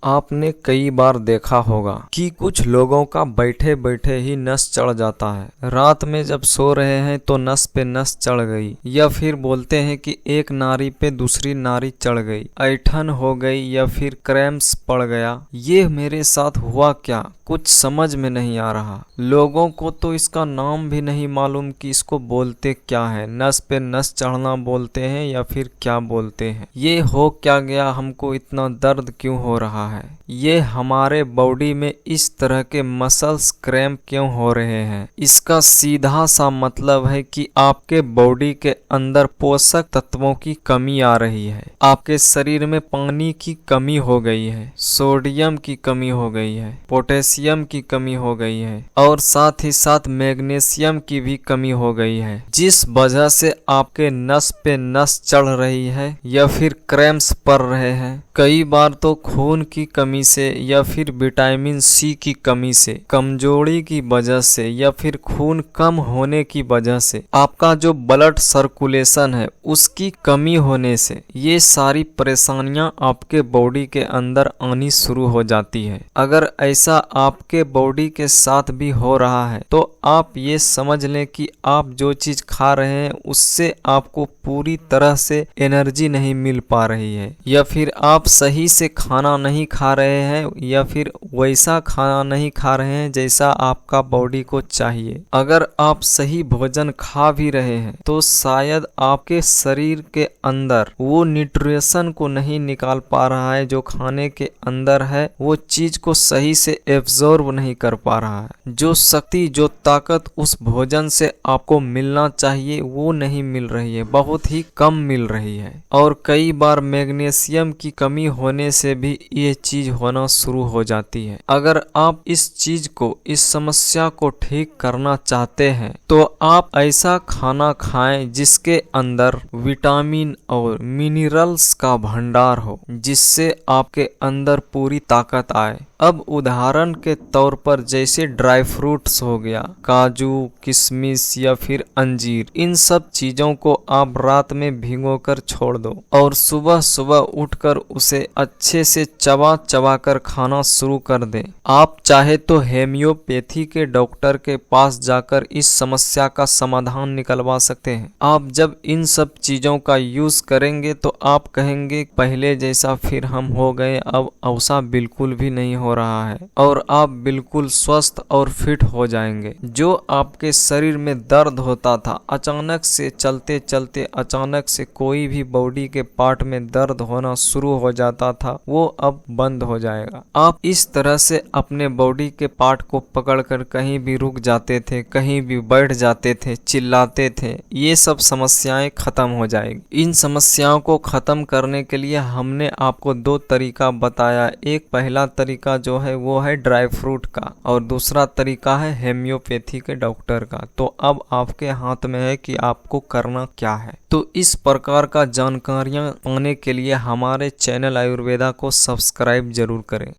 आपने कई बार देखा होगा कि कुछ लोगों का बैठे बैठे ही नस चढ़ जाता है। रात में जब सो रहे हैं तो नस पे नस चढ़ गई, या फिर बोलते हैं कि एक नारी पे दूसरी नारी चढ़ गई, ऐठन हो गई, या फिर क्रैम्प्स पड़ गया। ये मेरे साथ हुआ क्या, कुछ समझ में नहीं आ रहा। लोगों को तो इसका नाम भी नहीं मालूम कि इसको बोलते क्या है। नस पे नस चढ़ना बोलते हैं या फिर क्या बोलते हैं। ये हो क्या गया, हमको इतना दर्द क्यों हो रहा है? ये हमारे बॉडी में इस तरह के मसल्स क्रैम्प क्यों हो रहे हैं? इसका सीधा सा मतलब है कि आपके बॉडी के अंदर पोषक तत्वों की कमी आ रही है। आपके शरीर में पानी की कमी हो गई है, सोडियम की कमी हो गई है, पोटेशियम की कमी हो गई है, और साथ ही साथ मैग्नीशियम की भी कमी हो गई है, जिस वजह से आपके नस पे नस चढ़ रही है या फिर क्रैम्प्स पड़ रहे हैं। कई बार तो खून की कमी से या फिर विटामिन सी की कमी से, कमजोरी की वजह से, या फिर खून कम होने की वजह से, आपका जो ब्लड सर्कुलेशन है उसकी कमी होने से ये सारी परेशानियां आपके बॉडी के अंदर आनी शुरू हो जाती है। अगर ऐसा आपके बॉडी के साथ भी हो रहा है तो आप ये समझ लें कि आप जो चीज खा रहे हैं उससे आपको पूरी तरह से एनर्जी नहीं मिल पा रही है, या फिर आप सही से खाना नहीं खा रहे हैं, या फिर वैसा खाना नहीं खा रहे हैं जैसा आपका बॉडी को चाहिए। अगर आप सही भोजन खा भी रहे हैं तो शायद आपके शरीर के अंदर वो न्यूट्रिशन को नहीं निकाल पा रहा है, जो खाने के अंदर है वो चीज को सही से एब्जॉर्ब नहीं कर पा रहा है। जो शक्ति, जो ताकत उस भोजन से आपको मिलना चाहिए वो नहीं मिल रही है, बहुत ही कम मिल रही है। और कई बार मैग्नीशियम की कमी होने से भी ये चीज होना शुरू हो जाती है। अगर आप इस चीज को, इस समस्या को ठीक करना चाहते हैं तो आप ऐसा खाना खाएं जिसके अंदर विटामिन और मिनरल्स का भंडार हो, जिससे आपके अंदर पूरी ताकत आए। अब उदाहरण के तौर पर जैसे ड्राई फ्रूट्स हो गया, काजू, किशमिश या फिर अंजीर, इन सब चीजों को आप रात में भिगोकर छोड़ दो और सुबह सुबह उठकर उसे अच्छे से चबा चबा कर खाना शुरू कर दें। आप चाहे तो होम्योपैथी के डॉक्टर के पास जाकर इस समस्या का समाधान निकलवा सकते हैं। आप जब इन सब चीजों का यूज करेंगे तो आप कहेंगे पहले जैसा फिर हम हो गए, अब ऐसा बिल्कुल भी नहीं हो रहा है, और आप बिल्कुल स्वस्थ और फिट हो जाएंगे। जो आपके शरीर में दर्द होता था, अचानक से चलते चलते अचानक से कोई भी बॉडी के पार्ट में दर्द होना शुरू हो जाता था, वो अब बंद हो जाएगा। आप इस तरह से अपने बॉडी के पार्ट को पकड़कर कहीं भी रुक जाते थे, कहीं भी बैठ जाते थे, चिल्लाते थे, ये सब समस्याएं खत्म हो जाएगी। इन समस्याओं को खत्म करने के लिए हमने आपको दो तरीका बताया। एक पहला तरीका जो है वो है ड्राई फ्रूट का, और दूसरा तरीका है होम्योपैथी के डॉक्टर का। तो अब आपके हाथ में है कि आपको करना क्या है। तो इस प्रकार का जानकारियां पाने के लिए हमारे चैनल आयुर्वेदा को सब्सक्राइब जरूर करें।